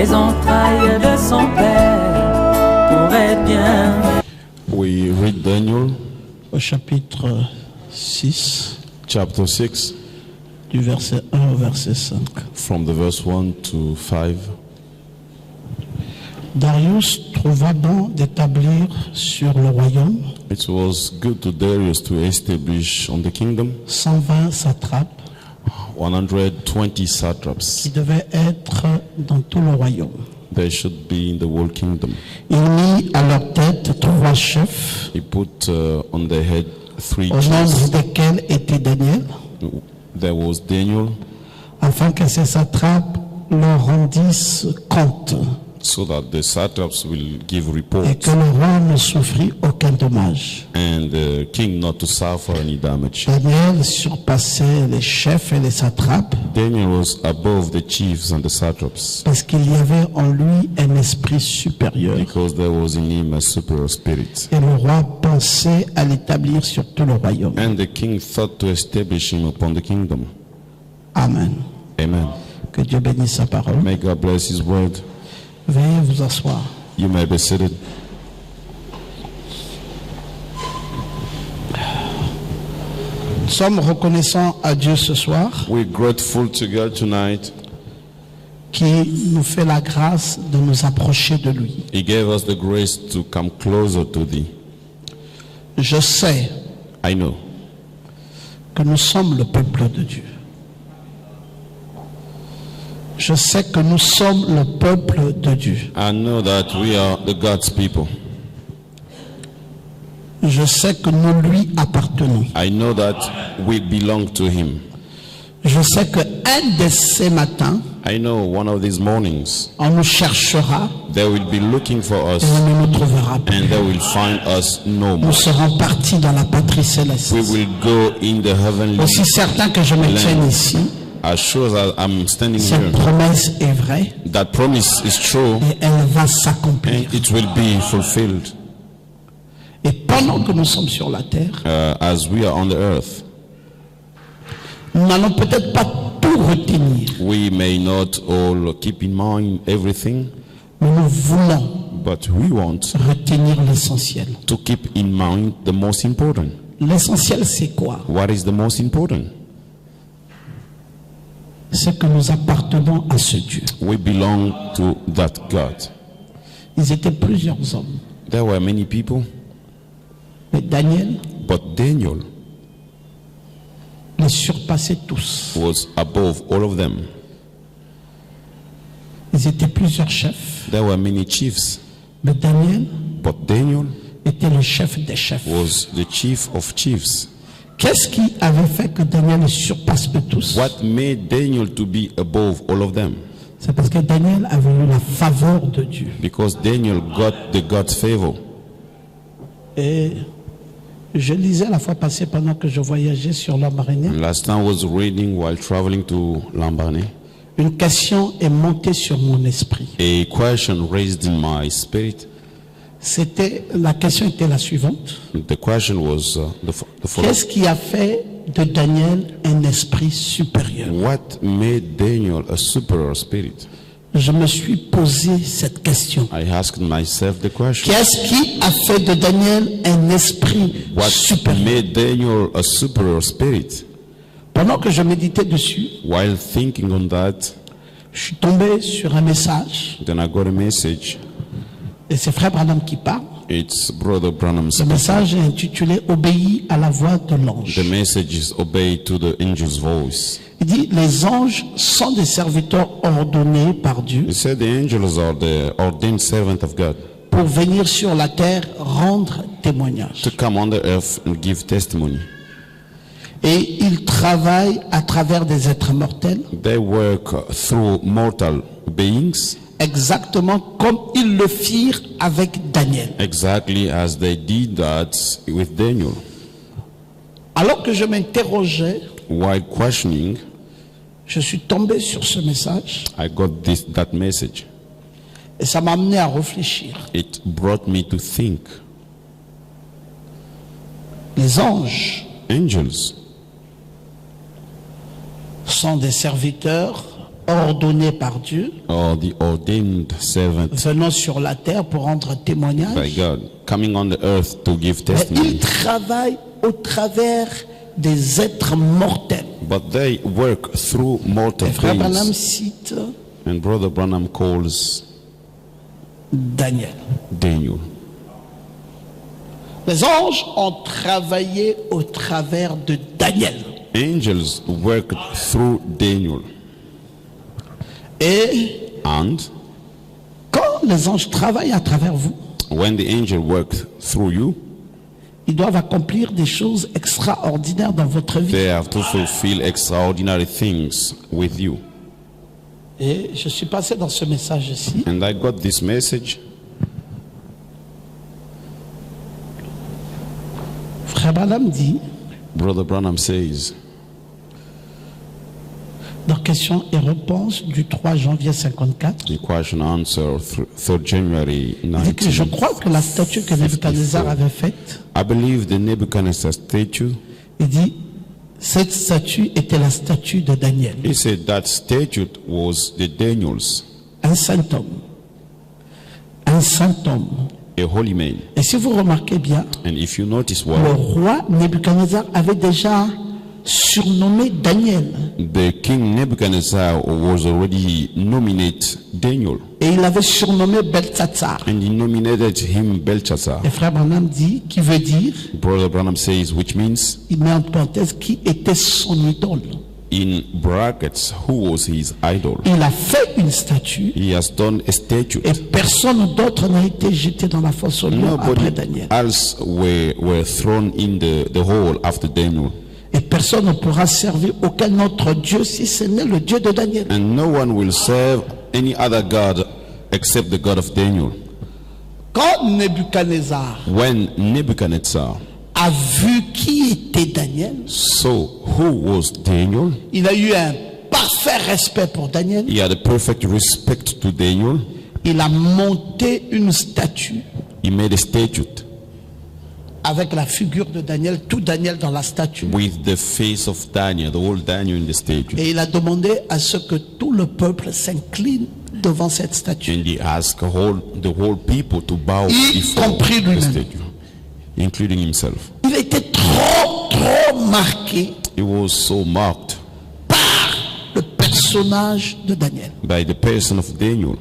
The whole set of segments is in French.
les entrailles de son père pourraient bien. We read Daniel Au chapitre 6, chapter 6 du verset 1 au verset 5. from the verse 1 to 5. Darius trouva bon d'établir sur le royaume It was good to Darius to establish on the kingdom 120 satrapes 120 satraps. qui devaient être dans tout le royaume. They should be in the whole kingdom. Il mit à leur tête 3 chefs, He put on their head 3 au nombre chiefs. desquels était Daniel, There was Daniel, afin que ces satrapes leur rendissent compte so that the satraps will give et reports que le roi ne souffrit aucun dommage. and the king not to suffer any damage. Daniel surpassait les chefs et les satrapes Daniel was above the chiefs and the satraps parce qu'il y avait en lui un esprit supérieur. because there was in him a superior spirit. Et le roi pensait à l'établir sur tout le royaume. And the king thought to establish him upon the kingdom. Amen. Amen. Que Dieu bénisse sa parole. May God bless his word. Veuillez vous asseoir. You may be seated. Nous sommes reconnaissants à Dieu ce soir We're grateful to God tonight. qui nous fait la grâce de nous approcher de lui. He gave us the grace to come closer to thee. Je sais I know que nous sommes le peuple de Dieu. Je sais que nous sommes le peuple de Dieu. I know that we are the God's people. Je sais que nous lui appartenons. I know that we belong to him. Je sais qu'un de ces matins, I know one of these mornings on nous cherchera they will be looking for us et on ne nous trouvera plus. and they will find us no Nous more. serons partis dans la patrie céleste. We will go in the heavenly. Aussi certain que je me tienne ici, As sure as I'm standing cette here, promesse est vraie that promise is true et elle va s'accomplir. and it will be fulfilled. Et pendant que nous sommes sur la terre, As we are on the earth, nous n'allons peut-être pas tout retenir, we may not all keep in mind everything, mais nous voulons but we want retenir l'essentiel. to keep in mind the most important. L'essentiel, c'est quoi? What is the most important? C'est que nous appartenons à ce Dieu. We belong to that God. Ils étaient plusieurs hommes, There were many people, mais Daniel but Daniel les surpassait tous. was above all of them. Ils étaient plusieurs chefs, There were many chiefs, mais Daniel but Daniel était le chef des chefs. was the chief of chiefs. Qu'est-ce qui avait fait que Daniel les surpasse de tous? What made Daniel to be above all of them? C'est parce que Daniel avait eu la faveur de Dieu. Because Daniel got the God's favor. Et je lisais la fois passée pendant que je voyageais sur l'Ambaréné, Last time I was reading while traveling to Lambaréné. une question est montée sur mon esprit. A question raised in my spirit. La question était la suivante. The question was the following. Qu'est-ce qui a fait de Daniel un esprit supérieur? What made Daniel a superior spirit? Je me suis posé cette question. I asked myself the question. Qu'est-ce qui a fait de Daniel un esprit What supérieur? made Daniel a superior spirit? Pendant que je méditais dessus, While thinking on that, je suis tombé sur un message, then I got a message. et c'est Frère Branham qui parle. It's Brother Branham's Ce message est intitulé « Obéis à la voix de l'ange The message is obey to the angel's voice. ». Il dit « Les anges sont des serviteurs ordonnés par Dieu He said the angels are the ordained servant of God pour venir sur la terre rendre témoignage. to come on the earth and give testimony. Et ils travaillent à travers des êtres mortels, They work through mortal beings exactement comme ils le firent avec Daniel. exactly as they did that with Daniel. Alors que je m'interrogeais, While questioning, je suis tombé sur ce message I got that message. et ça m'a amené à réfléchir. It brought me to think. Les anges Angels sont des serviteurs ordonné par Dieu, or the ordained servant venant sur la terre pour rendre by témoignage. God, coming on the earth to give Mais il testimony. travaille au travers des êtres mortels. But they work through mortal Et Frère Branham things. cite And Brother Branham calls Daniel. Daniel. Les anges ont travaillé au travers de Daniel. Angels work through Daniel. Et And quand les anges travaillent à travers vous, when the angel works through you, ils doivent accomplir des choses extraordinaires dans votre vie. they have to fulfill extraordinary things with you. Et je suis passé dans ce message ici. And I got this message. Frère Branham dit, Brother Branham says, dans questions et réponses du 3 janvier 54, the question answer 3rd January il dit que je crois que la statue que Nebuchadnezzar 1954. avait faite, I believe the Nebuchadnezzar statue, il dit, cette statue était la statue de Daniel, he said that statue was the Daniel's, un saint homme. Un saint homme. a holy man. Et si vous remarquez bien, And if you notice le well, roi Nebuchadnezzar avait déjà surnommé Daniel. the king Nebuchadnezzar was already nominated Daniel, Et il avait surnommé Beltsatsar. and he nominated him Belshazzar. Et Frère Branham dit, qui veut dire, Brother Branham says, which means, il met en parenthèse, qui était son idole. in brackets, who was his idol. Il a fait une statue He has done a statue. et personne d'autre n'a été jeté dans la fosse au lion après Nobody Daniel. else were thrown in the hole after Daniel. Et personne ne pourra servir aucun autre Dieu si ce n'est le Dieu de Daniel. And no one will serve any other God except the God of Daniel. Quand Nebuchadnezzar When Nebuchadnezzar a vu qui était Daniel, saw who was Daniel, il a eu un parfait respect pour Daniel. he had a perfect respect to Daniel. Il a monté une statue He made a statue avec la figure de Daniel, tout Daniel dans la statue. with the face of Daniel, the whole Daniel in the statue. Et il a demandé à ce que tout le peuple s'incline devant cette statue. And he asked the whole people to bow Y before compris the lui-même. statue, including himself. Il était trop marqué He was so marked par le personnage de Daniel. by the person of Daniel.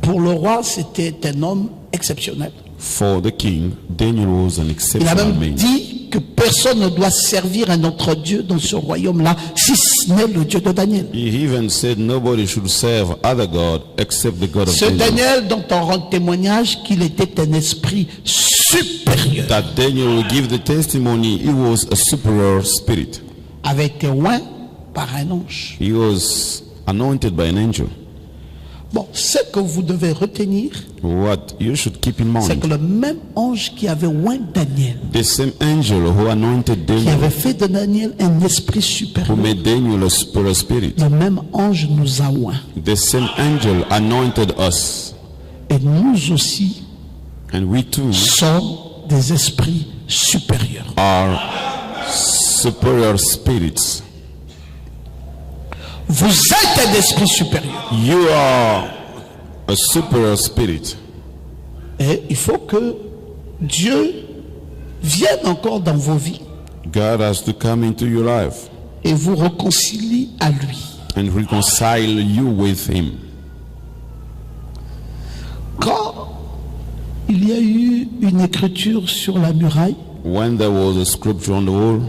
Pour le roi, c'était un homme exceptionnel. For the king, Daniel was an Il a exceptional même man. dit que personne ne doit servir un autre Dieu dans ce royaume-là, si ce n'est le Dieu de Daniel. He even said nobody should serve other God except the God of Ce Daniel. Daniel dont on rend témoignage qu'il était un esprit supérieur, That Daniel will give the testimony he was a superior spirit. avait été oint par un ange. He was anointed by an angel. Bon, ce que vous devez retenir, What you should keep in c'est que mind, le même ange qui avait oint Daniel, the same angel who anointed qui Daniel, avait fait de Daniel un esprit who supérieur, made Daniel a superior spirit, le même ange nous a oint. the same angel anointed us. Et nous aussi And we too sommes des esprits supérieurs. are superior spirits. Vous êtes un esprit supérieur. You are a superior spirit. Et il faut que Dieu vienne encore dans vos vies God has to come into your life et vous réconcilie à lui. and reconcile you with him. Quand il y a eu une écriture sur la muraille, When there was a scripture on the wall,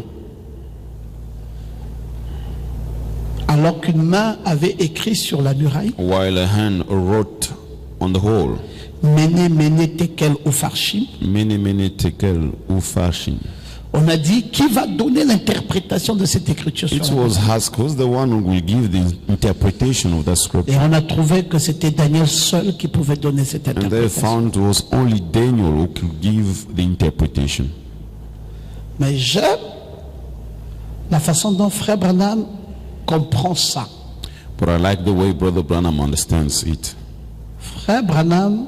alors qu'une main avait écrit sur la muraille, while a hand wrote on the wall, Méné, Méné, Tekel, Upharshim, many tekel ufashin. on a dit qui va donner l'interprétation de cette écriture sur It la was muraille. asked, who's the one who will give the interpretation of that Et scripture? on a trouvé que c'était Daniel seul qui pouvait donner cette And they interprétation. found it was only Daniel who could give the interpretation. Mais j'aime la façon dont Frère Branham comprend ça. But I like the way Brother Branham understands it. Frère Branham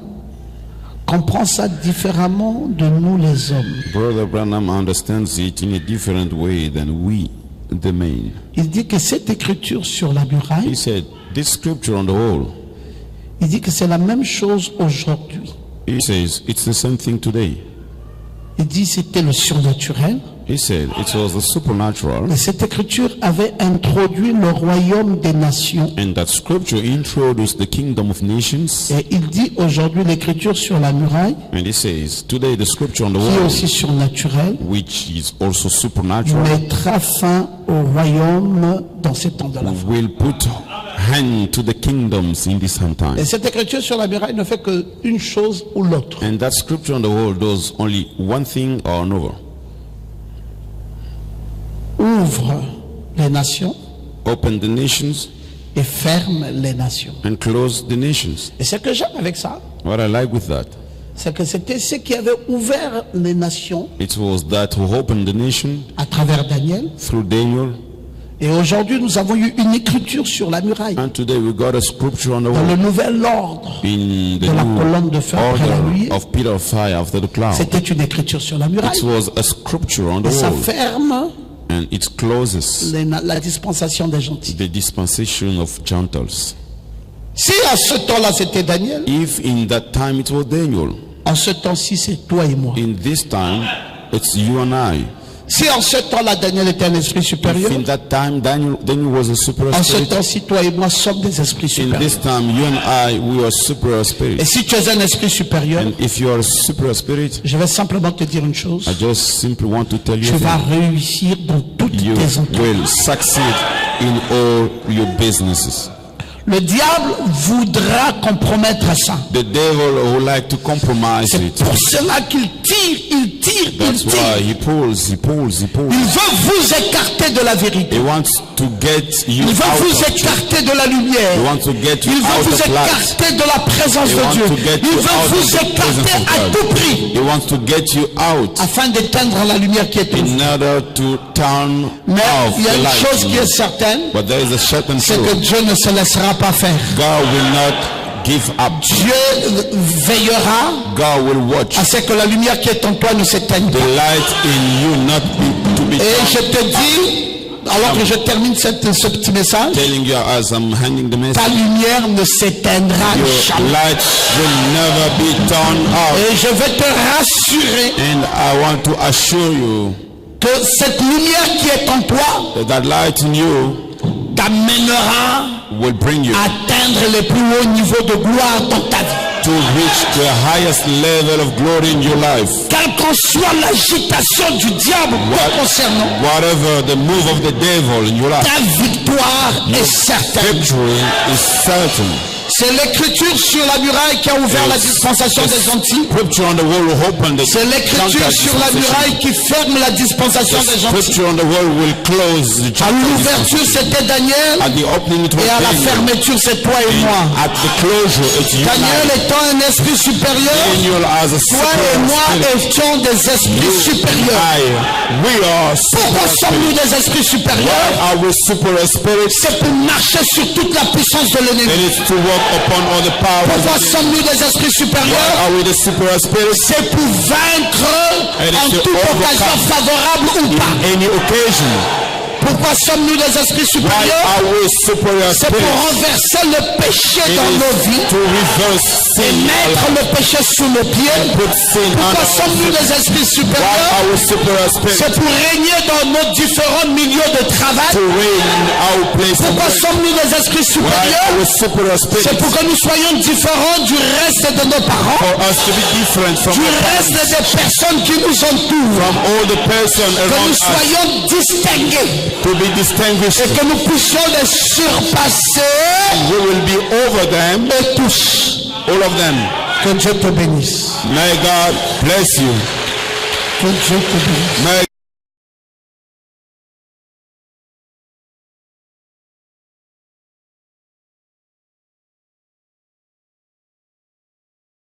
comprend ça différemment de nous les hommes. Brother Branham understands it in a different way than we the main. Il dit que cette écriture sur la muraille, He said, this scripture on the wall, il dit que c'est la même chose aujourd'hui. he says, it's the same thing today. Il dit que c'était le surnaturel. He said, it was the supernatural, Et cette écriture avait introduit le royaume des nations. and that scripture introduced the kingdom of nations. Et il dit aujourd'hui l'écriture sur la muraille, And he says, today the scripture on the qui est wall, aussi surnaturelle, which is also supernatural, mettra fin au royaume dans ces temps de la fin. will put hand to the kingdoms in this end time. Et cette écriture sur la muraille ne fait qu'une chose ou l'autre. And that scripture on the wall does only one thing or another. Ouvre les nations Open the nations et ferme les nations. and close the nations. Et ce que j'aime avec ça, What I like with that, c'est que c'était ce qui avait ouvert les nations it was that who opened the nation à travers Daniel. through Daniel. Et aujourd'hui, nous avons eu une écriture sur la muraille, And today we got a scripture on the dans wall le nouvel ordre. in the de la colonne de new feu après la nuit. order of Peter of fire after the cloud. C'était une écriture sur la muraille. It was a scripture on the Et ça wall, ferme and it closes la dispensation des gentils. the dispensation of Gentiles. Si à ce temps-là c'était Daniel, If in that time it was Daniel, en ce temps-ci c'est toi et moi. in this time it's you and I. Si en ce temps-là Daniel était un esprit supérieur, If in that time Daniel was a superior en ce spirit, temps-ci toi et moi sommes des esprits in supérieurs. this time you and I, we are superior Et spirits. si tu es un esprit supérieur, And if you are a superior spirit, je vais simplement te dire une chose. I just simply want to tell you, Tu vas that réussir dans toutes you tes entreprises. will succeed in all your businesses. Le diable voudra compromettre ça. The devil would like to compromise C'est it. pour cela qu'il tire, il tire, il That's why tire. he pulls. Il veut vous écarter de la vérité. He wants to get you Il veut out vous of truth. écarter de la He lumière. wants to get you Il veut out vous of light. écarter de la présence He de wants Dieu. to get Il you veut out vous of the presence écarter of à God. tout prix He wants to get you out afin d'éteindre la lumière qui est en vous. in order to turn Mais off il y a the une light. chose qui est certaine, But there is a certain c'est que truth. Dieu ne se laissera pas faire. God will not give up. Dieu veillera God will watch à ce que la lumière qui est en toi ne s'éteigne the pas. light in you not be, to be Et je te dis, alors que je termine ce petit message, telling you as I'm handing the ta message. lumière ne s'éteindra Your jamais. light will never be turned off. Et je vais te rassurer And I want to assure you que cette lumière qui est en toi that that light in you t'amènera will bring you à atteindre les plus hauts niveaux de gloire dans ta vie. to reach the highest level of glory in your life. Quelle qu'en soit l'agitation du diable te concernant, Whatever the move of the devil in your life, ta victoire est certaine. victory is certain. C'est l'écriture sur la muraille qui a ouvert la dispensation des gentils. Scripture on the wall will open the C'est l'écriture Gentile sur la dispensation. muraille qui ferme la dispensation des gentils. Scripture on the wall will close the À Gentile l'ouverture, dispensation. c'était Daniel, At the opening it was et à la Daniel. fermeture, c'est toi et moi. At the closure it's you and Daniel I. étant un esprit supérieur, Daniel as a toi et moi superior spirit. étions des esprits supérieurs. We are Pourquoi superior sommes-nous spirit. des esprits supérieurs? Why are we superior spirits? C'est pour marcher sur toute la puissance de It l'ennemi. is to work upon all the powers. Pourquoi sommes-nous des esprits Why supérieurs? are we the superior spirits? C'est pour vaincre It is en to toute occasion overcome. favorable ou pas. Any occasion. Pourquoi sommes-nous des esprits Why supérieurs? are we superior C'est pour spirits? renverser le péché It dans nos is vies to reverse et sin. mettre le péché sous nos pieds. Put sin Pourquoi under sommes-nous our des feet. esprits Why supérieurs? are we superior spirits? C'est pour régner dans nos différents milieux de To travail. reign in our place. Pourquoi sommes-nous des esprits Why are supérieurs? we superior C'est spirits? pour que nous soyons différents du reste de nos parents, For us to be different from du our reste parents, des personnes qui nous entourent. from all the person Que around nous us, soyons distingués to be distinguished. et que nous puissions les surpasser We will be over them, et tous. all of them. Que Dieu te bénisse. May God bless you. Que Dieu te bénisse. May